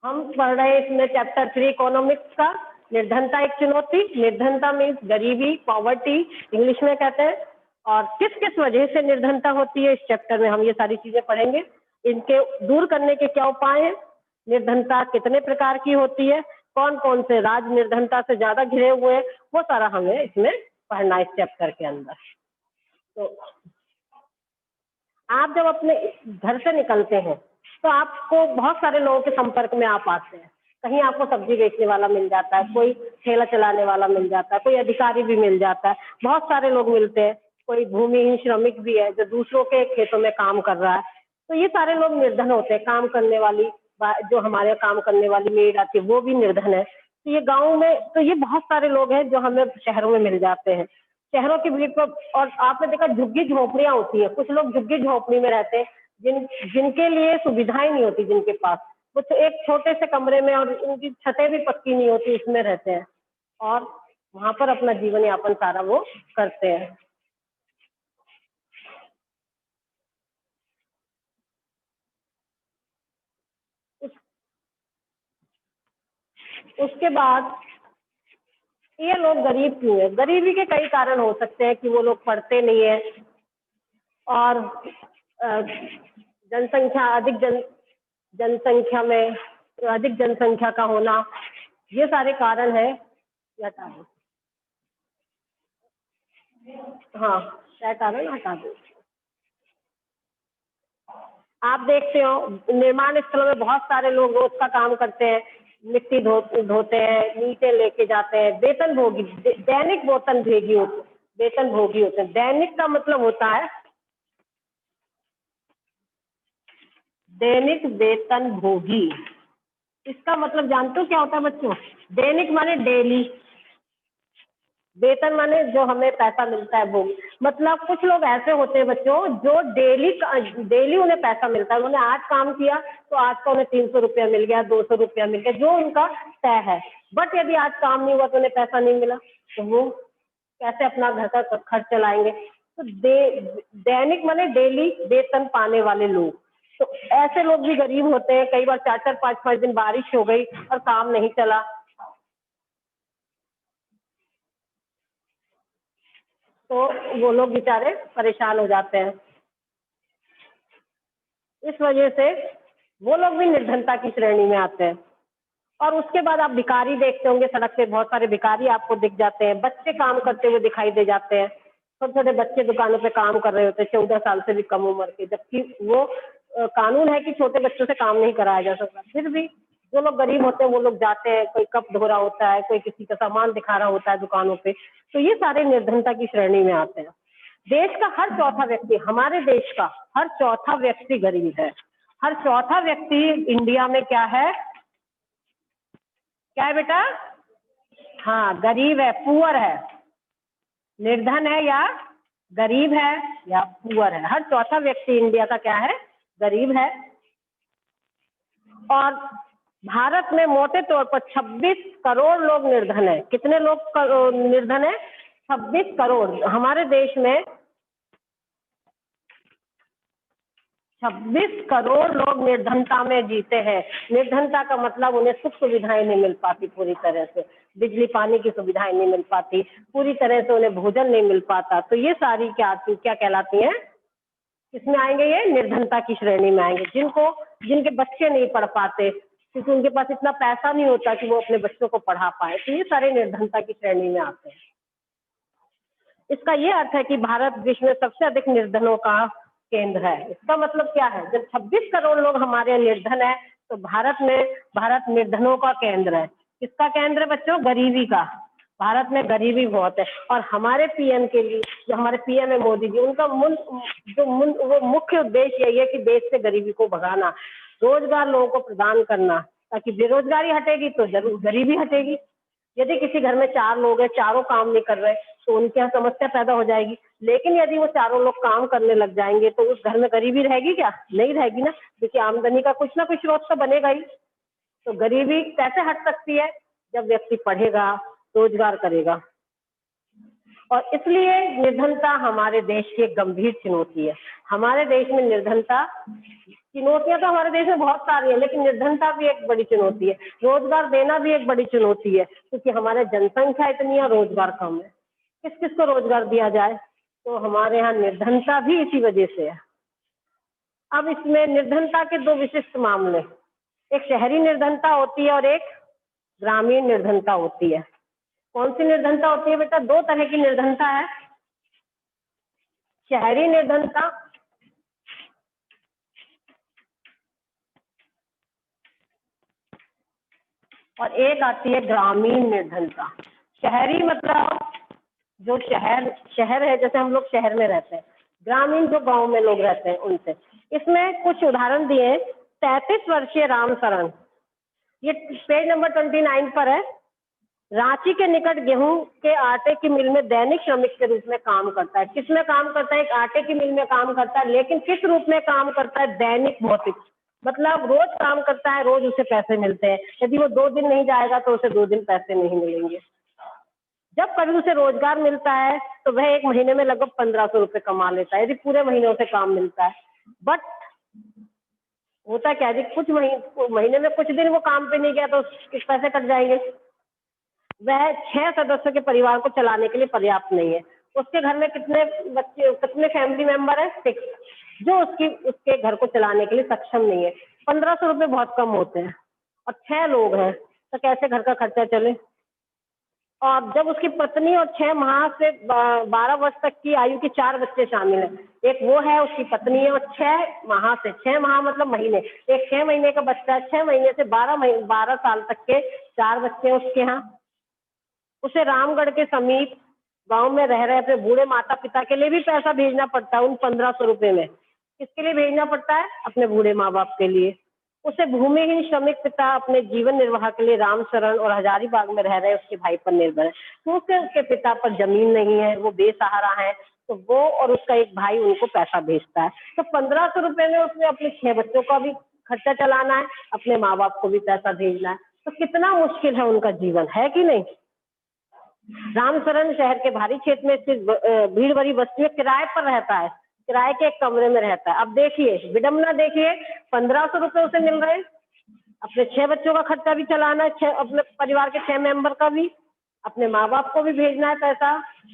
हम पढ़ रहे हैं इसमें चैप्टर 3 इकोनॉमिक्स का, निर्धनता एक चुनौती। निर्धनता मीन्स गरीबी, पॉवर्टी इंग्लिश में कहते हैं। और किस किस वजह से निर्धनता होती है, इस चैप्टर में हम ये सारी चीजें पढ़ेंगे। इनके दूर करने के क्या उपाय हैं, निर्धनता कितने प्रकार की होती है, कौन कौन से राज्य निर्धनता से ज्यादा घिरे हुए हैं, वो सारा हमें इसमें पढ़ना है इस चैप्टर के अंदर। तो आप जब अपने घर से निकलते हैं तो आपको बहुत सारे लोगों के संपर्क में आप आते हैं। कहीं आपको सब्जी बेचने वाला मिल जाता है, कोई ठेला चलाने वाला मिल जाता है, कोई अधिकारी भी मिल जाता है, बहुत सारे लोग मिलते हैं। कोई भूमिहीन श्रमिक भी है जो दूसरों के खेतों में काम कर रहा है। तो ये सारे लोग निर्धन होते हैं। काम करने वाली, जो हमारे काम करने वाली मेड आती है वो भी निर्धन है। तो ये गाँव में तो ये बहुत सारे लोग हैं जो हमें शहरों में मिल जाते हैं। शहरों की भीड़ पर, और आपने देखा झुग्गी झोपड़ियां होती है, कुछ लोग झुग्गी झोपड़ी में रहते हैं जिनके लिए सुविधाएं नहीं होती, जिनके पास कुछ एक छोटे से कमरे में और उनकी छतें भी पक्की नहीं होती, उसमें रहते हैं और वहां पर अपना जीवन यापन सारा वो करते हैं। उसके बाद ये लोग गरीब क्यों है? गरीबी के कई कारण हो सकते हैं कि वो लोग पढ़ते नहीं है और जनसंख्या जनसंख्या में अधिक जनसंख्या का होना, ये सारे कारण है। हाँ, क्या कारण हटा दो। आप देखते हो निर्माण स्थलों में बहुत सारे लोग रोज का काम करते हैं, मिट्टी धोते हैं, ईंटें लेके जाते हैं, वेतन भोगी, दैनिक वेतन भोगी होते हैं। दैनिक का मतलब होता है दैनिक वेतन भोगी। इसका मतलब जानते हो क्या होता है बच्चों? दैनिक माने डेली, वेतन माने जो हमें पैसा मिलता है वो। मतलब कुछ लोग ऐसे होते हैं बच्चों जो डेली उन्हें पैसा मिलता है। उन्होंने आज काम किया तो आज का उन्हें 300 रुपया मिल गया, 200 रुपया मिल गया, जो उनका तय है। बट यदि आज काम नहीं हुआ तो उन्हें पैसा नहीं मिला तो वो कैसे अपना घर का खर्च चलाएंगे? तो दैनिक माने डेली वेतन पाने वाले लोग। तो ऐसे लोग भी गरीब होते हैं। कई बार 4-4, 5-5 दिन बारिश हो गई और काम नहीं चला तो वो लोग बेचारे परेशान हो जाते हैं। इस वजह से वो लोग भी निर्धनता की श्रेणी में आते हैं। और उसके बाद आप भिखारी देखते होंगे, सड़क पे बहुत सारे भिखारी आपको दिख जाते हैं। बच्चे काम करते हुए दिखाई दे जाते हैं। छोटे छोटे बच्चे दुकानों पे काम कर रहे होते हैं, 14 साल से भी कम उम्र के, जबकि वो कानून है कि छोटे बच्चों से काम नहीं कराया जा सकता। फिर भी जो लोग गरीब होते हैं वो लोग जाते हैं। कोई कप धो रहा होता है, कोई किसी का सामान दिखा रहा होता है दुकानों पे। तो ये सारे निर्धनता की श्रेणी में आते हैं। देश का हर चौथा व्यक्ति, हमारे देश का हर चौथा व्यक्ति गरीब है। हर चौथा व्यक्ति इंडिया में क्या है? क्या है बेटा? हाँ, गरीब है, पुअर है। निर्धन है या गरीब है या पुअर है। हर चौथा व्यक्ति इंडिया का क्या है? गरीब है। और भारत में मोटे तौर पर 26 करोड़ लोग निर्धन है। कितने लोग निर्धन है? 26 करोड़। हमारे देश में 26 करोड़ लोग निर्धनता में जीते हैं। निर्धनता का मतलब उन्हें सुख सुविधाएं नहीं मिल पाती पूरी तरह से, बिजली पानी की सुविधाएं नहीं मिल पाती, पूरी तरह से उन्हें भोजन नहीं मिल पाता। तो ये सारी क्या कहलाती हैं? किसमें आएंगे? ये निर्धनता की श्रेणी में आएंगे। जिनके बच्चे नहीं पढ़ पाते क्योंकि उनके पास इतना पैसा नहीं होता कि वो अपने बच्चों को पढ़ा पाए, तो ये सारे निर्धनता की श्रेणी में आते हैं। इसका ये अर्थ है कि भारत विश्व में सबसे अधिक निर्धनों का केंद्र है। इसका मतलब क्या है? जब 26 करोड़ लोग हमारे यहाँ निर्धन है तो भारत निर्धनों का केंद्र है। किसका केंद्र है बच्चों? गरीबी का। भारत में गरीबी बहुत है। और हमारे पीएम के लिए, जो हमारे पीएम है मोदी जी, उनका वो मुख्य उद्देश्य यही है कि देश से गरीबी को भगाना, रोजगार लोगों को प्रदान करना, ताकि बेरोजगारी हटेगी तो जरूर गरीबी हटेगी। यदि किसी घर में 4 लोग हैं, चारों काम नहीं कर रहे तो उनके यहाँ समस्या पैदा हो जाएगी। लेकिन यदि वो चारों लोग काम करने लग जाएंगे तो उस घर में गरीबी रहेगी क्या? नहीं रहेगी ना, क्योंकि आमदनी का कुछ ना कुछ स्रोत तो बनेगा ही। तो गरीबी कैसे हट सकती है? जब व्यक्ति पढ़ेगा, रोजगार करेगा। और इसलिए निर्धनता हमारे देश की एक गंभीर चुनौती है। हमारे देश में निर्धनता चुनौतियां तो हमारे देश में बहुत सारी है, लेकिन निर्धनता भी एक बड़ी चुनौती है। रोजगार देना भी एक बड़ी चुनौती है, क्योंकि हमारे जनसंख्या इतनी है, रोजगार कम है। किस किस को रोजगार दिया जाए? तो हमारे यहाँ निर्धनता भी इसी वजह से है। अब इसमें निर्धनता के दो विशिष्ट मामले, एक शहरी निर्धनता होती है और एक ग्रामीण निर्धनता होती है। कौन सी निर्धनता होती है बेटा? दो तरह की निर्धनता है। शहरी निर्धनता और एक आती है ग्रामीण निर्धनता। शहरी मतलब जो शहर है, जैसे हम लोग शहर में रहते हैं। ग्रामीण जो गांव में लोग रहते हैं उनसे। इसमें कुछ उदाहरण दिए। 33 वर्षीय राम शरण, ये पेज नंबर 29 पर है। रांची के निकट गेहूं के आटे की मिल में दैनिक श्रमिक के रूप में काम करता है। किस में काम करता है? एक आटे की मिल में काम करता है, लेकिन किस रूप में काम करता है? दैनिक भौतिक, मतलब रोज काम करता है, रोज उसे पैसे मिलते हैं। यदि वो 2 दिन नहीं जाएगा तो उसे 2 दिन पैसे नहीं मिलेंगे। जब कभी उसे रोजगार मिलता है तो वह एक महीने में लगभग 1500 रुपये कमा लेता है, यदि पूरे महीने उसे काम मिलता है। बट होता क्या है, कुछ महीने में कुछ दिन वो काम पे नहीं गया तो उसके पैसे कट जाएंगे। वह 6 सदस्यों के परिवार को चलाने के लिए पर्याप्त नहीं है। उसके घर में कितने बच्चे, कितने फैमिली मेंबर है? 6, जो उसके घर को चलाने के लिए सक्षम नहीं है। 1500 रुपये बहुत कम होते हैं, और 6 लोग हैं तो कैसे घर का खर्चा चले? और जब उसकी पत्नी और 6 माह से 12 वर्ष तक की आयु के 4 बच्चे शामिल हैं। एक वो है, उसकी पत्नी है, और 6 माह मतलब महीने, एक 6 महीने का बच्चा है, 6 महीने से 12 साल तक के 4 बच्चे हैं उसके यहाँ। उसे रामगढ़ के समीप गांव में रह रहे अपने बूढ़े माता पिता के लिए भी पैसा भेजना पड़ता है उन 1500 रुपये में। किसके लिए भेजना पड़ता है? अपने बूढ़े माँ बाप के लिए। उसे भूमिहीन श्रमिक पिता अपने जीवन निर्वाह के लिए रामशरण और हजारीबाग में रह रहे उसके भाई पर निर्भर है। तो उसके पिता पर जमीन नहीं है, वो बेसहारा है, तो वो और उसका एक भाई उनको पैसा भेजता है। तो 1500 रुपये में उसने अपने 6 बच्चों का भी खर्चा चलाना है, अपने माँ बाप को भी पैसा भेजना है। तो कितना मुश्किल है उनका जीवन, है कि नहीं? रामशरण शहर के भारी क्षेत्र में स्थित भीड़ भरी बस्ती में किराए पर रहता है, किराए के एक कमरे में रहता है। अब देखिए विडम्बना, देखिए 1500 रुपये उसे मिल रहे हैं, अपने 6 बच्चों का खर्चा भी चलाना है, अपने परिवार के 6 मेंबर का भी, अपने माँ बाप को भी भेजना है पैसा,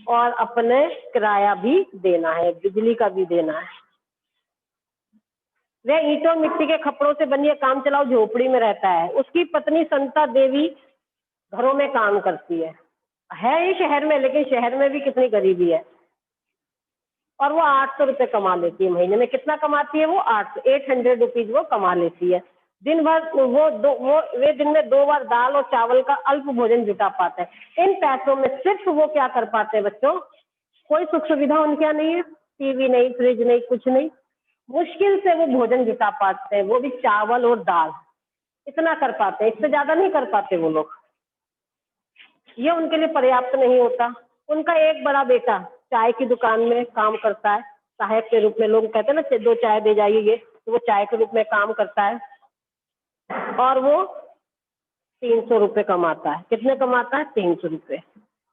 और अपने किराया भी देना है, बिजली का भी देना है। वह ईंटों मिट्टी के खपड़ों से बनी काम चलाओ झोपड़ी में रहता है। उसकी पत्नी संता देवी घरों में काम करती है ही शहर में, लेकिन शहर में भी कितनी गरीबी है। और वो 800 रुपये कमा लेती है महीने में। कितना कमाती है वो? 800 रुपीज वो कमा लेती है। दिन भर वे दिन में 2 बार दाल और चावल का अल्प भोजन जुटा पाते हैं। इन पैसों में सिर्फ वो क्या कर पाते हैं बच्चों? कोई सुख सुविधा उनके यहाँ नहीं है, टीवी नहीं, फ्रिज नहीं, कुछ नहीं। मुश्किल से वो भोजन जुटा पाते हैं, वो भी चावल और दाल, इतना कर पाते हैं, इससे ज्यादा नहीं कर पाते वो लोग। ये उनके लिए पर्याप्त नहीं होता। उनका एक बड़ा बेटा चाय की दुकान में काम करता है, सहायक के रूप में। लोग कहते हैं ना 2 चाय दे जाइए, तो वो चाय के रूप में काम करता है, और वो 300 रुपये कमाता है। कितने कमाता है? 300 रुपये।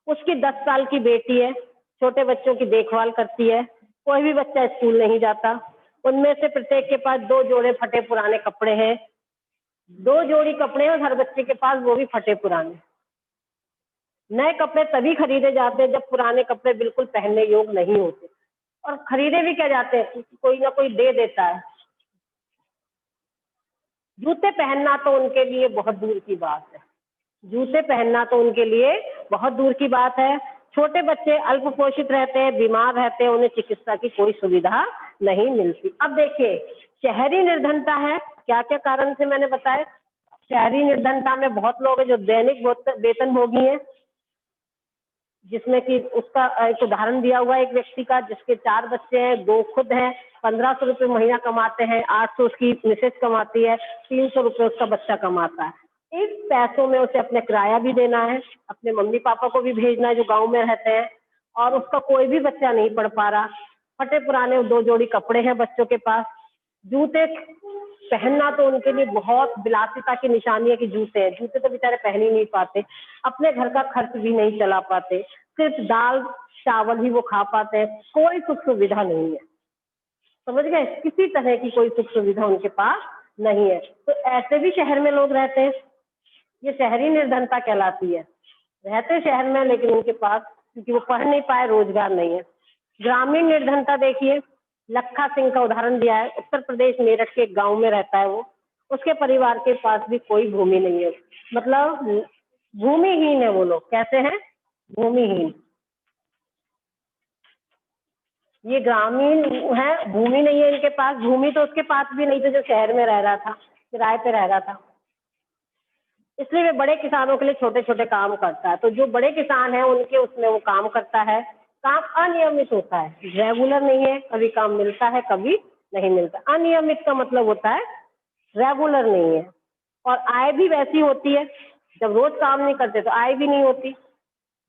उसकी 10 साल की बेटी है, छोटे बच्चों की देखभाल करती है। कोई भी बच्चा स्कूल नहीं जाता, उनमें से प्रत्येक के पास 2 जोड़े फटे पुराने कपड़े हैं। 2 जोड़ी कपड़े हैं हर बच्चे के पास, वो भी फटे पुराने। नए कपड़े तभी खरीदे जाते हैं जब पुराने कपड़े बिल्कुल पहनने योग्य नहीं होते, और खरीदे भी क्या जाते हैं, कोई ना कोई दे देता है। जूते पहनना तो उनके लिए बहुत दूर की बात है, जूते पहनना तो उनके लिए बहुत दूर की बात है। छोटे बच्चे अल्प पोषित रहते हैं, बीमार रहते हैं, उन्हें चिकित्सा की कोई सुविधा नहीं मिलती। अब देखिए शहरी निर्धनता है, क्या क्या कारण से मैंने बताया। शहरी निर्धनता में बहुत लोग हैं जो दैनिक वेतनभोगी हैं, जिसमें कि उसका एक उदाहरण दिया हुआ है एक व्यक्ति का, जिसके 4 बच्चे हैं, 2 खुद हैं, 1500 रुपये महीना कमाते हैं, 800 उसकी मिसेज कमाती है, 300 रुपये उसका बच्चा कमाता है। इन पैसों में उसे अपने किराया भी देना है, अपने मम्मी पापा को भी भेजना है जो गांव में रहते हैं, और उसका कोई भी बच्चा नहीं पढ़ पा रहा। फटे पुराने 2 जोड़ी कपड़े हैं बच्चों के पास। जूते पहनना तो उनके लिए बहुत विलासिता की निशानी है कि जूते हैं, जूते तो बेचारे पहन ही नहीं पाते, अपने घर का खर्च भी नहीं चला पाते, सिर्फ दाल चावल ही वो खा पाते हैं, कोई सुख सुविधा नहीं है। समझ गए? किसी तरह की कोई सुख सुविधा उनके पास नहीं है। तो ऐसे भी शहर में लोग रहते हैं, ये शहरी निर्धनता कहलाती है। रहते शहर में लेकिन उनके पास, क्योंकि वो पढ़ नहीं पाए, रोजगार नहीं है। ग्रामीण निर्धनता देखिए, लखा सिंह का उदाहरण दिया है। उत्तर प्रदेश मेरठ के एक गांव में रहता है वो, उसके परिवार के पास भी कोई भूमि नहीं है, मतलब भूमिहीन है वो लोग। कैसे हैं? भूमिहीन। ये ग्रामीण है, भूमि नहीं है इनके पास। भूमि तो उसके पास भी नहीं थी जो शहर में रह रहा था, किराए पे रह रहा था, इसलिए वे बड़े किसानों के लिए छोटे छोटे काम करता है। तो जो बड़े किसान हैं उनके उसमें वो काम करता है। काम अनियमित होता है, रेगुलर नहीं है, कभी काम मिलता है कभी नहीं मिलता। अनियमित का मतलब होता है रेगुलर नहीं है। और आय भी वैसी होती है, जब रोज काम नहीं करते तो आय भी नहीं होती।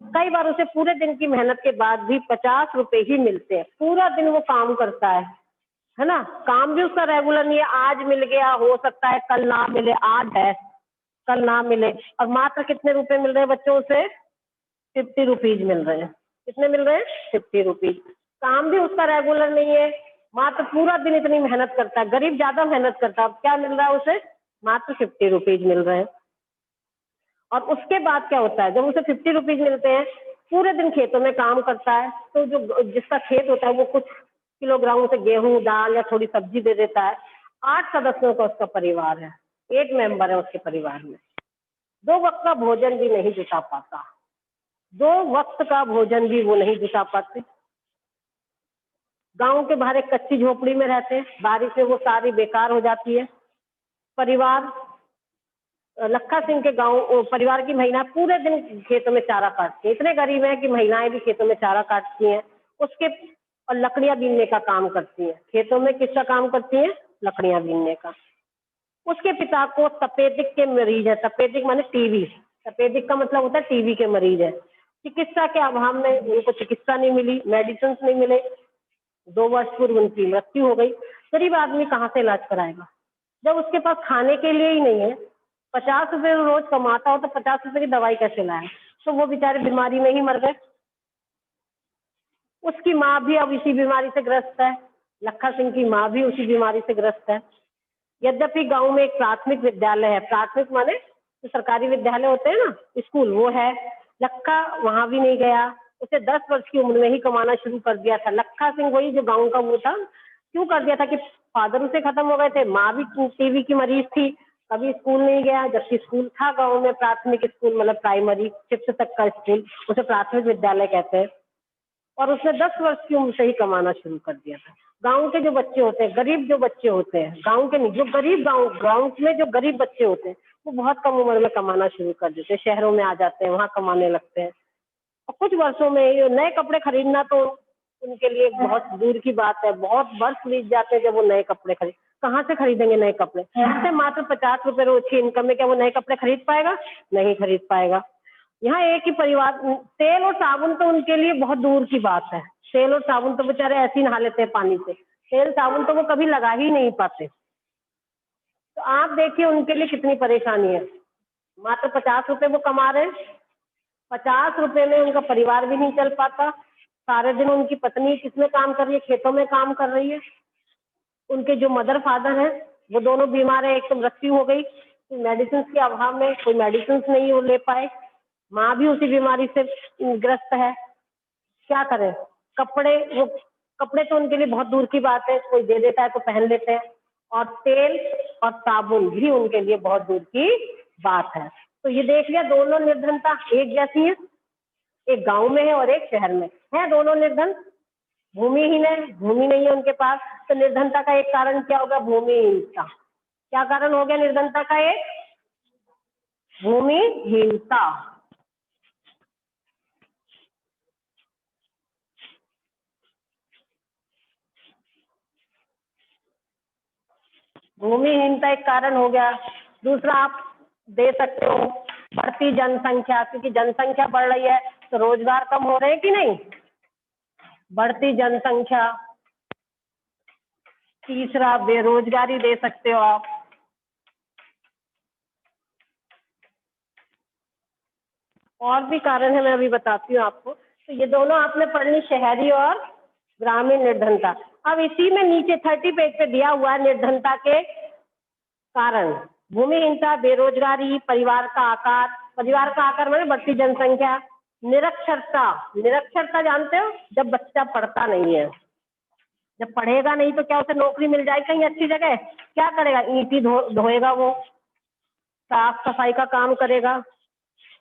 कई बार उसे पूरे दिन की मेहनत के बाद भी 50 रुपए ही मिलते हैं। पूरा दिन वो काम करता है ना? काम भी उसका रेगुलर नहीं है, आज मिल गया, हो सकता है कल ना मिले, आज है कल ना मिले। और मात्र कितने रुपए मिल रहे हैं बच्चों से? 50 रुपीज मिल रहे हैं। कितने मिल रहे हैं? 50 रुपीज। काम भी उसका रेगुलर नहीं है, मात्र पूरा दिन इतनी मेहनत करता है। गरीब ज्यादा मेहनत करता है, अब क्या मिल रहा है उसे? मात्र 50 रुपीज मिल रहे हैं। और उसके बाद क्या होता है, जब उसे 50 रुपीज मिलते हैं, पूरे दिन खेतों में काम करता है, तो जो जिसका खेत होता है वो कुछ किलोग्राम उसे गेहूं दाल या थोड़ी सब्जी दे देता है। 8 सदस्यों का उसका परिवार है, 8 मेंबर है उसके परिवार में। 2 वक्त का भोजन भी नहीं जुटा पाता, 2 वक्त का भोजन भी वो नहीं जुटा पाते। गांव के बाहर एक कच्ची झोपड़ी में रहते हैं, बारिश में वो सारी बेकार हो जाती है। परिवार, लखा सिंह के गांव परिवार की महिला पूरे दिन खेतों में चारा काटती है। इतने गरीब हैं कि महिलाएं भी खेतों में चारा काटती हैं उसके, और लकड़ियां बीनने का काम करती हैं। खेतों में किसका काम करती हैं? लकड़ियां बीनने का। उसके पिता को तपेदिक के मरीज है, तपेदिक माने टीबी, तपेदिक का मतलब होता है टीबी के मरीज है। चिकित्सा के अभाव में उनको चिकित्सा नहीं मिली, मेडिसिन नहीं मिले, 2 वर्ष पूर्व उनकी मृत्यु हो गई। गरीब आदमी कहाँ से इलाज कराएगा जब उसके पास खाने के लिए ही नहीं है? 50 रुपए रोज कमाता हो तो 50 रुपए की दवाई कैसे लाए? तो वो बेचारे बीमारी में ही मर गए। उसकी माँ भी अब इसी बीमारी से ग्रस्त है, लखा सिंह की माँ भी उसी बीमारी से ग्रस्त है। यद्यपि गांव में एक प्राथमिक विद्यालय है, प्राथमिक माने जो सरकारी विद्यालय होते हैं ना, स्कूल, वो है। लखा वहां भी नहीं गया, उसे 10 वर्ष की उम्र में ही कमाना शुरू कर दिया था। लखा सिंह वही जो गांव का वो था, क्यों कर दिया था कि फादर उसे खत्म हो गए थे, माँ भी टीबी की मरीज थी, कभी स्कूल नहीं गया। जबकि स्कूल था गांव में, प्राथमिक स्कूल मतलब प्राइमरी 5th तक का स्कूल, उसे प्राथमिक विद्यालय कहते हैं। और उसने 10 वर्ष की उम्र से ही कमाना शुरू कर दिया था। गांव के जो बच्चे होते हैं, गरीब जो बच्चे होते हैं, गांव के नहीं, जो गरीब गांव में जो गरीब बच्चे होते हैं, वो बहुत कम उम्र में कमाना शुरू कर देते हैं, शहरों में आ जाते हैं, वहां कमाने लगते हैं। और कुछ वर्षों में ये नए कपड़े खरीदना तो उनके लिए बहुत दूर की बात है। बहुत वर्ष बीत जाते हैं जब वो नए कपड़े कहाँ से खरीदेंगे नए कपड़े? इससे मात्र 50 रुपए रोज की इनकम में क्या वो नए कपड़े खरीद पाएगा? नहीं खरीद पाएगा। यहाँ एक ही परिवार, तेल और साबुन तो उनके लिए बहुत दूर की बात है। तेल और साबुन तो बेचारे ऐसे ही नहा लेते हैं पानी से, तेल साबुन तो वो कभी लगा ही नहीं पाते। तो आप देखिए उनके लिए कितनी परेशानी है। मात्र 50 रुपए वो कमा रहे हैं, 50 रुपए में उनका परिवार भी नहीं चल पाता। सारे दिन उनकी पत्नी किसमें काम कर रही है? खेतों में काम कर रही है। उनके जो मदर फादर हैं वो दोनों बीमार है, एक तो मृत्यु हो गई, मेडिसिन के अभाव में कोई मेडिसिन नहीं वो ले पाए। माँ भी उसी बीमारी से ग्रस्त है। क्या करें? कपड़े, वो कपड़े तो उनके लिए बहुत दूर की बात है, कोई दे देता है तो पहन लेते हैं। और तेल और साबुन भी उनके लिए बहुत दूर की बात है। तो ये देख लिया, दोनों निर्धनता एक जैसी है, एक गांव में है और एक शहर में है। दोनों निर्धन, भूमिहीन है, भूमि नहीं है उनके पास। तो निर्धनता का एक कारण क्या होगा? भूमिहीनता। क्या कारण हो गया निर्धनता का? एक भूमिहीनता। भूमिहीनता एक कारण हो गया। दूसरा आप दे सकते हो बढ़ती जनसंख्या, क्योंकि जनसंख्या बढ़ रही है तो रोजगार कम हो रहे हैं कि नहीं? बढ़ती जनसंख्या। तीसरा बेरोजगारी दे सकते हो आप। और भी कारण है, मैं अभी बताती हूँ आपको। तो ये दोनों आपने पढ़नी, शहरी और ग्रामीण निर्धनता। अब इसी में नीचे 30 पेज पे दिया हुआ है निर्धनता के कारण। भूमिहीनता, बेरोजगारी, परिवार का आकार माने बढ़ती जनसंख्या, निरक्षरता। निरक्षरता जानते हो, जब बच्चा पढ़ता नहीं है, जब पढ़ेगा नहीं तो क्या उसे नौकरी मिल जाएगी कहीं अच्छी जगह? क्या करेगा? ईंटी ढोएगा, वो साफ सफाई का काम करेगा।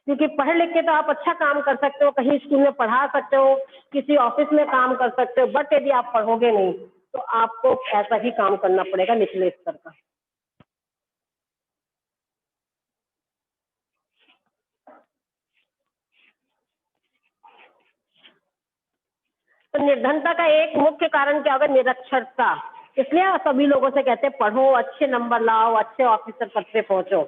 क्योंकि पढ़ लिख के तो आप अच्छा काम कर सकते हो, कहीं स्कूल में पढ़ा सकते हो, किसी ऑफिस में काम कर सकते हो, बट यदि आप पढ़ोगे नहीं तो आपको ऐसा ही काम करना पड़ेगा निचले स्तर का। तो निर्धनता का एक मुख्य कारण क्या होगा? निरक्षरता। इसलिए सभी लोगों से कहते हैं पढ़ो, अच्छे नंबर लाओ, अच्छे ऑफिसर पद पे पहुंचो।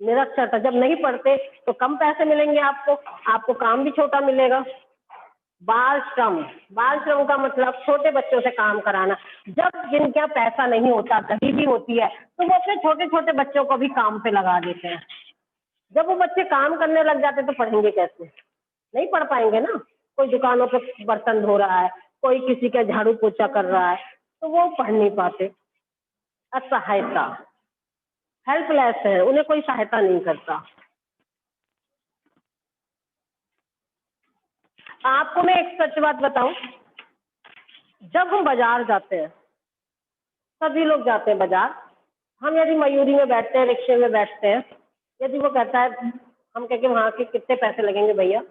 निरक्षरता, जब नहीं पढ़ते तो कम पैसे मिलेंगे आपको काम भी छोटा मिलेगा। बाल श्रम। बाल श्रम का मतलब छोटे बच्चों से काम कराना। जब जिनका पैसा नहीं होता, गरीबी होती है, तो वो अपने छोटे छोटे बच्चों को भी काम पे लगा देते हैं। जब वो बच्चे काम करने लग जाते तो पढ़ेंगे कैसे? नहीं पढ़ पाएंगे ना। कोई दुकानों पे बर्तन धो रहा है, कोई किसी का झाड़ू पोछा कर रहा है, तो वो पढ़ नहीं पाते। असहायता, हेल्पलेस है, उन्हें कोई सहायता नहीं करता। आपको मैं एक सच बात बताऊं, जब हम बाजार जाते हैं, सभी लोग जाते हैं बाजार, हम यदि मयूरी में बैठते हैं, रिक्शे में बैठते हैं, यदि वो कहता है, हम कहेंगे वहाँ के कितने पैसे लगेंगे भैया,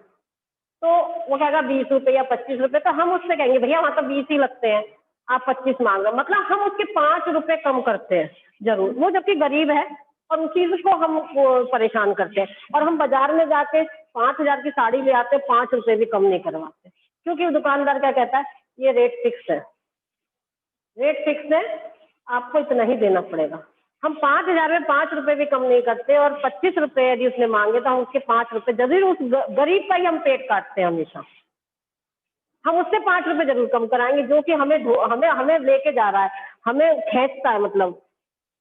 तो वो कहेगा 20 रुपये या 25 रुपये, तो हम उससे कहेंगे भैया वहाँ तो 20 ही लगते हैं, आप 25 मांग रहे हो। मतलब हम उसके 5 रुपये कम करते हैं जरूर, वो जबकि गरीब है और उसी को हम वो परेशान करते हैं। और हम बाजार में जाके 5,000 की साड़ी ले आते हैं, 5 रुपये भी कम नहीं करवाते, क्योंकि दुकानदार क्या कहता है, ये रेट फिक्स है, रेट फिक्स है, आपको इतना ही देना पड़ेगा। हम 5,000 में 5 रुपए भी कम नहीं करते, और 25 रुपए यदि उसने मांगे तो हम उसके 5 रुपए जरूर, उस गरीब का ही हम पेट काटते हैं हमेशा। हम उससे 5 रुपए जरूर कम कराएंगे, जो कि हमें हमें हमें लेके जा रहा है, हमें खींचता है, मतलब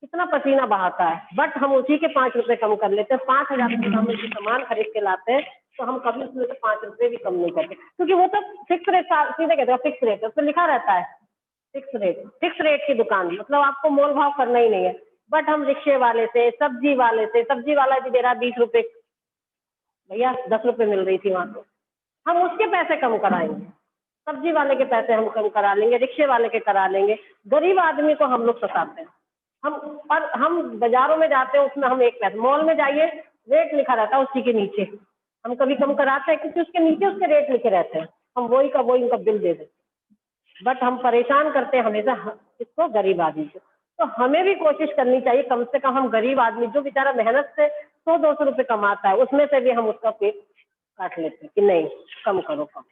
कितना पसीना बहाता है, बट हम उसी के 5 रुपए कम कर लेते हैं। 5,000 रुपये हम उसकी सामान खरीद के लाते हैं, तो हम कभी उसमें से 5 रुपए भी कम नहीं करते, क्योंकि वो तो फिक्स रेट, सीधे कहते हैं फिक्स रेट, उस पर लिखा रहता है फिक्स रेट की दुकान, मतलब आपको मोल भाव करना ही नहीं है। बट हम रिक्शे वाले से, सब्जी वाले से, सब्जी वाला भी दे रहा 20 रुपए, भैया 10 रुपए मिल रही थी वहां, तो हम उसके पैसे कम कराएंगे, सब्जी वाले के पैसे हम कम करा लेंगे, रिक्शे वाले के करा लेंगे। गरीब आदमी को हम लोग सताते हैं। हम, और हम बाजारों में जाते हैं, उसमें हम एक पैसे, मॉल में जाइए रेट लिखा रहता है उसी के नीचे, हम कभी कम कराते हैं क्योंकि उसके नीचे उसके रेट लिखे रहते हैं, हम वही का वही उनका बिल दे देते हैं। बट हम परेशान करते हैं हमेशा इसको, गरीब आदमी को। तो हमें भी कोशिश करनी चाहिए, कम से कम हम गरीब आदमी जो बेचारा मेहनत से 100-200 रुपए कमाता है, उसमें से भी हम उसका पेट काट लेते हैं कि नहीं कम करो कम।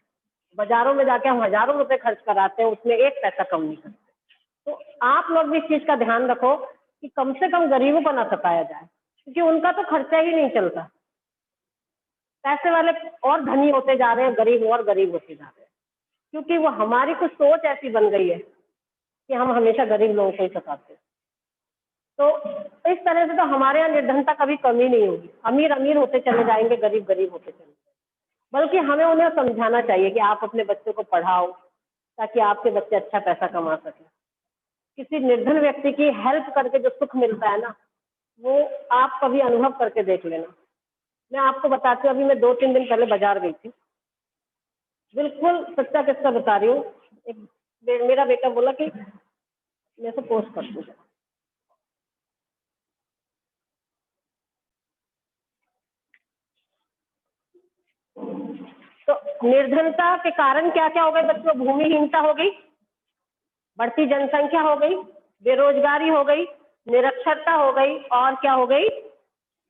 बाजारों में जाके हम हजारों रुपए खर्च कराते हैं, उसमें एक पैसा कम नहीं करते। तो आप लोग भी इस चीज का ध्यान रखो कि कम से कम गरीबों को ना सताया जाए, क्योंकि उनका तो खर्चा ही नहीं चलता। पैसे वाले और धनी होते जा रहे हैं, गरीब और गरीब होते जा रहे हैं, क्योंकि वो हमारी कुछ सोच ऐसी बन गई है कि हम हमेशा गरीब लोगों को ही सताते हैं। तो इस तरह से तो हमारे यहाँ निर्धनता कभी कमी नहीं होगी, अमीर अमीर होते चले जाएंगे, गरीब गरीब होते चले जाएंगे। बल्कि हमें उन्हें समझाना चाहिए कि आप अपने बच्चों को पढ़ाओ ताकि आपके बच्चे अच्छा पैसा कमा सकें। किसी निर्धन व्यक्ति की हेल्प करके जो सुख मिलता है ना, वो आप कभी अनुभव करके देख लेना। मैं आपको बताती हूँ, अभी मैं 2-3 दिन पहले बाजार गई थी, बिल्कुल सच्चा किस्सा बता रही हूँ। एक मेरा बेटा बोला कि मैं तो पोस्ट कर दूँ, तो निर्धनता के कारण क्या क्या हो गए बच्चों? भूमिहीनता हो गई, बढ़ती जनसंख्या हो गई, बेरोजगारी हो गई, निरक्षरता हो गई, और क्या हो गई?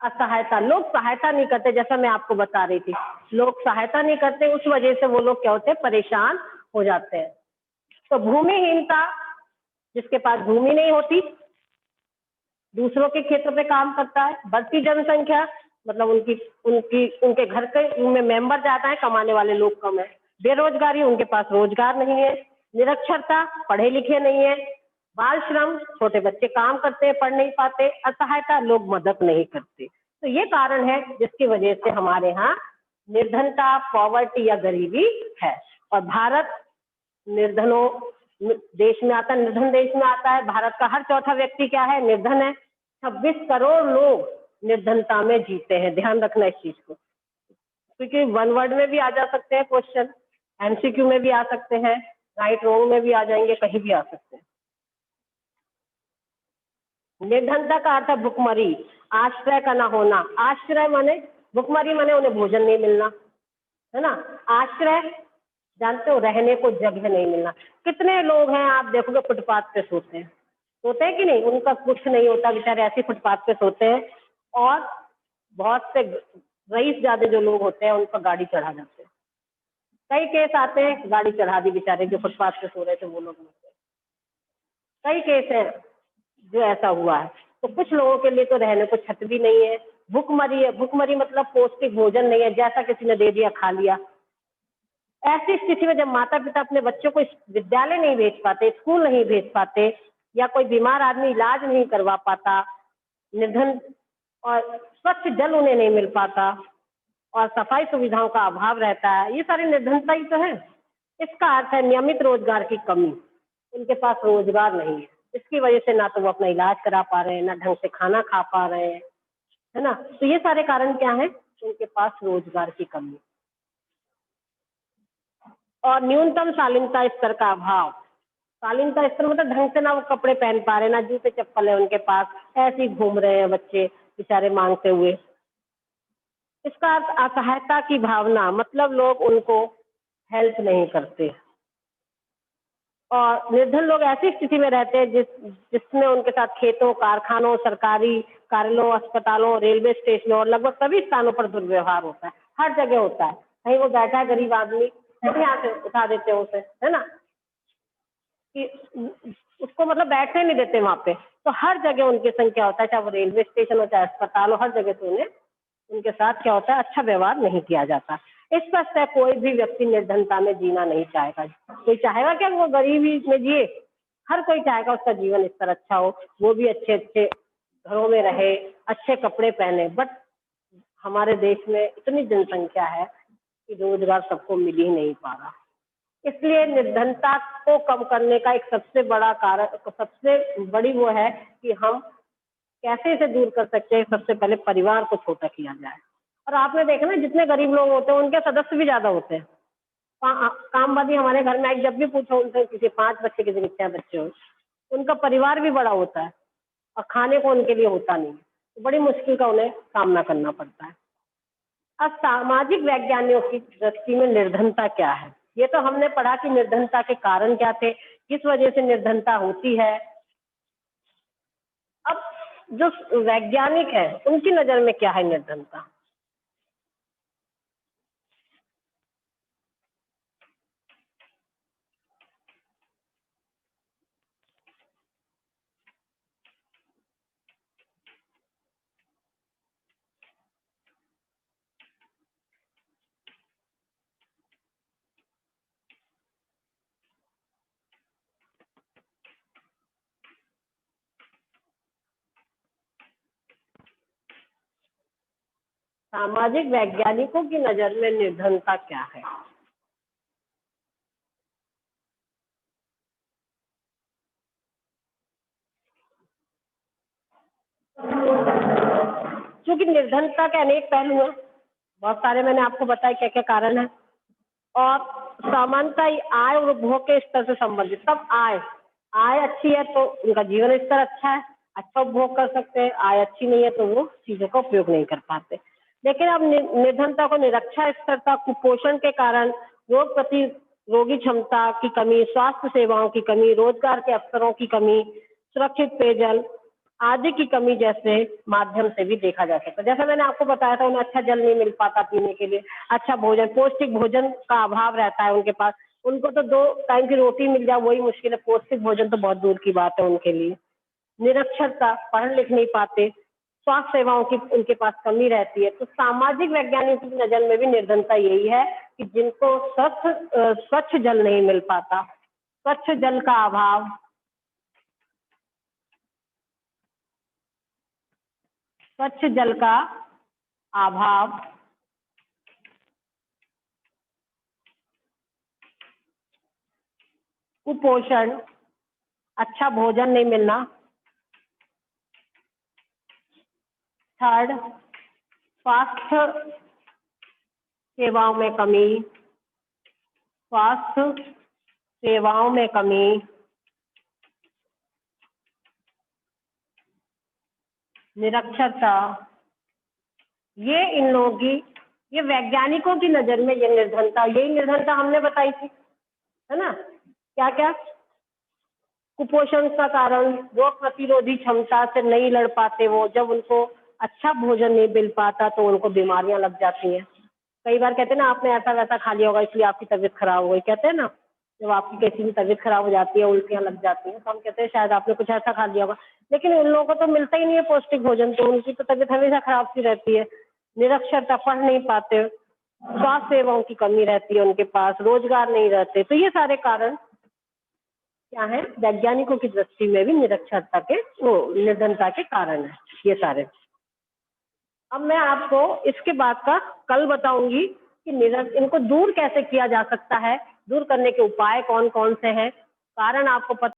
असहायता। लोग सहायता नहीं करते, जैसा मैं आपको बता रही थी, लोग सहायता नहीं करते, उस वजह से वो लोग क्या होते हैं? परेशान हो जाते हैं। तो भूमिहीनता, जिसके पास भूमि नहीं होती, दूसरों के खेतों पे काम करता है। बढ़ती जनसंख्या, मतलब उनकी उनकी उनके घर के में मेंबर ज्यादा है, कमाने वाले लोग कम है। बेरोजगारी, उनके पास रोजगार नहीं है। निरक्षरता, पढ़े लिखे नहीं है। बाल श्रम, छोटे बच्चे काम करते हैं, पढ़ नहीं पाते। असहायता, लोग मदद नहीं करते। तो ये कारण है जिसकी वजह से हमारे यहाँ निर्धनता, पॉवर्टी या गरीबी है। और भारत निर्धनों देश में आता है, निर्धन देश में आता है। भारत का हर चौथा व्यक्ति क्या है, निर्धन है। 26 करोड़ लोग निर्धनता में जीते हैं, ध्यान रखना इस चीज को, क्योंकि वन वर्ड में भी आ जा सकते हैं क्वेश्चन, एमसीक्यू में भी आ सकते हैं, राइट रॉन्ग में भी आ जाएंगे, कहीं भी आ सकते हैं। निर्धनता का अर्थ है भुखमरी, आश्रय का ना होना। आश्रय माने, भुखमरी माने उन्हें भोजन नहीं मिलना, है ना। आश्रय जानते हो, रहने को जगह नहीं मिलना। कितने लोग हैं आप देखोगे फुटपाथ पे सोते हैं, सोते हैं कि नहीं, उनका कुछ नहीं होता, बेचारे ऐसे फुटपाथ पे सोते हैं। और बहुत से रईस ज्यादा जो लोग होते हैं उन पर गाड़ी चढ़ा जाते हैं। कई केस आते हैं, गाड़ी चढ़ा दी बेचारे जो फुटपाथ पे सो रहे थे वो लोग। कई केस है जो ऐसा हुआ है। तो कुछ लोगों के लिए तो रहने को छत भी नहीं है। भुखमरी है, भुखमरी मतलब पौष्टिक भोजन नहीं है, जैसा किसी ने दे दिया खा लिया। ऐसी स्थिति में जब माता पिता अपने बच्चों को विद्यालय नहीं भेज पाते, स्कूल नहीं भेज पाते, या कोई बीमार आदमी इलाज नहीं करवा पाता, निर्धन, और स्वच्छ जल उन्हें नहीं मिल पाता, और सफाई सुविधाओं का अभाव रहता है, ये सारी निर्धनता ही तो है। इसका अर्थ है नियमित रोजगार की कमी, उनके पास रोजगार नहीं है, इसकी वजह से ना तो वो अपना इलाज करा पा रहे हैं, ना ढंग से खाना खा पा रहे हैं, है ना। तो ये सारे कारण क्या है, उनके पास रोजगार की कमी और न्यूनतम शालीनता स्तर का अभाव। शालीनता स्तर मतलब ढंग से ना वो कपड़े पहन पा रहे, ना जूते चप्पल है उनके पास, ऐसे ही घूम रहे हैं बच्चे बेचारे मांगते हुए। इसका अर्थ असहायता की भावना, मतलब लोग उनको हेल्प नहीं करते। और निर्धन लोग ऐसी स्थिति में रहते हैं जिसमें उनके साथ खेतों, कारखानों, सरकारी कार्यालयों, अस्पतालों, रेलवे स्टेशनों और लगभग सभी स्थानों पर दुर्व्यवहार होता है। हर जगह होता है। कहीं वो बैठा है गरीब आदमी, यहाँ से उठा देते हैं उसे, है ना, कि उसको मतलब बैठने नहीं देते वहां पे। तो हर जगह उनकी संख्या होता है, चाहे वो रेलवे स्टेशन हो, चाहे अस्पताल हो, हर जगह से उन्हें, उनके साथ क्या होता है, अच्छा व्यवहार नहीं किया जाता। स्पष्ट है कोई भी व्यक्ति निर्धनता में जीना नहीं चाहेगा। कोई चाहेगा क्या वो गरीबी में जिए? हर कोई चाहेगा उसका जीवन स्तर अच्छा हो, वो भी अच्छे अच्छे घरों में रहे, अच्छे कपड़े पहने। बट हमारे देश में इतनी जनसंख्या है कि रोजगार सबको मिल ही नहीं पा रहा। इसलिए निर्धनता को कम करने का एक सबसे बड़ा कारण, सबसे बड़ी वो है कि हम कैसे इसे दूर कर सकते हैं। सबसे पहले परिवार को छोटा किया जाए। और आपने देखा ना, जितने गरीब लोग होते हैं उनके सदस्य भी ज्यादा होते हैं। कामवादी हमारे घर में जब भी पूछो उनसे, किसी 5 बच्चे, किसी के 6 बच्चे हो, उनका परिवार भी बड़ा होता है और खाने को उनके लिए होता नहीं, तो बड़ी मुश्किल का उन्हें सामना करना पड़ता है। अब सामाजिक वैज्ञानिकों की दृष्टि में निर्धनता क्या है, ये तो हमने पढ़ा कि निर्धनता के कारण क्या थे, किस वजह से निर्धनता होती है। अब जो वैज्ञानिक है उनकी नजर में क्या है निर्धनता। सामाजिक वैज्ञानिकों की नजर में निर्धनता क्या है। क्योंकि निर्धनता के अनेक पहलू हैं, बहुत सारे मैंने आपको बताया क्या क्या कारण है। और सामान्यतः आय और उपभोग के स्तर से संबंधित। तब आय आय अच्छी है तो उनका जीवन स्तर अच्छा है, अच्छा उपभोग कर सकते हैं। आय अच्छी नहीं है तो वो चीजों का उपयोग नहीं कर पाते। लेकिन अब निर्धनता को निरक्षा स्तरता, कुपोषण के कारण, रोग प्रतिरोगी क्षमता की कमी, स्वास्थ्य सेवाओं की कमी, रोजगार के अवसरों की कमी, सुरक्षित पेयजल आदि की कमी जैसे माध्यम से भी देखा जा सकता है। जैसा मैंने आपको बताया था, उन्हें अच्छा जल नहीं मिल पाता पीने के लिए, अच्छा भोजन, पौष्टिक भोजन का अभाव रहता है उनके पास। उनको तो 2 टाइम की रोटी मिल जाए वही मुश्किल है, पौष्टिक भोजन तो बहुत दूर की बात है उनके लिए। निरक्षरता, पढ़ लिख नहीं पाते, स्वास्थ्य सेवाओं की उनके पास कमी रहती है। तो सामाजिक वैज्ञानिकों की नजर में भी निर्धनता यही है कि जिनको स्वच्छ जल नहीं मिल पाता, स्वच्छ जल का अभाव, स्वच्छ जल का अभाव, कुपोषण, अच्छा भोजन नहीं मिलना। थर्ड, स्वास्थ्य सेवाओं में कमी, स्वास्थ्य सेवाओं में कमी। निरक्षरता, ये इन लोगों की, ये वैज्ञानिकों की नजर में ये निर्धनता, यही निर्धनता हमने बताई थी, है ना? क्या क्या? कुपोषण का कारण, रोग प्रतिरोधी क्षमता से नहीं लड़ पाते वो, जब उनको अच्छा भोजन नहीं मिल पाता तो उनको बीमारियां लग जाती हैं। कई बार कहते हैं ना, आपने ऐसा वैसा खा लिया होगा इसलिए आपकी तबीयत खराब हो गई, कहते हैं ना, जब आपकी किसी की तबीयत खराब हो जाती है, उल्टियां लग जाती हैं, तो हम कहते हैं शायद आपने कुछ ऐसा खा लिया होगा। लेकिन उन लोगों को तो मिलता ही नहीं है पौष्टिक भोजन, तो उनकी तो तबीयत हमेशा खराब सी रहती है। निरक्षरता, पढ़ नहीं पाते, स्वास्थ्य सेवाओं की कमी रहती है उनके पास, रोजगार नहीं रहते, तो ये सारे कारण क्या है, वैज्ञानिकों की दृष्टि में भी निरक्षरता के, वो निर्धनता के कारण है ये सारे। अब मैं आपको इसके बाद का कल बताऊंगी कि इनको दूर कैसे किया जा सकता है, दूर करने के उपाय कौन कौन से हैं, कारण आपको पता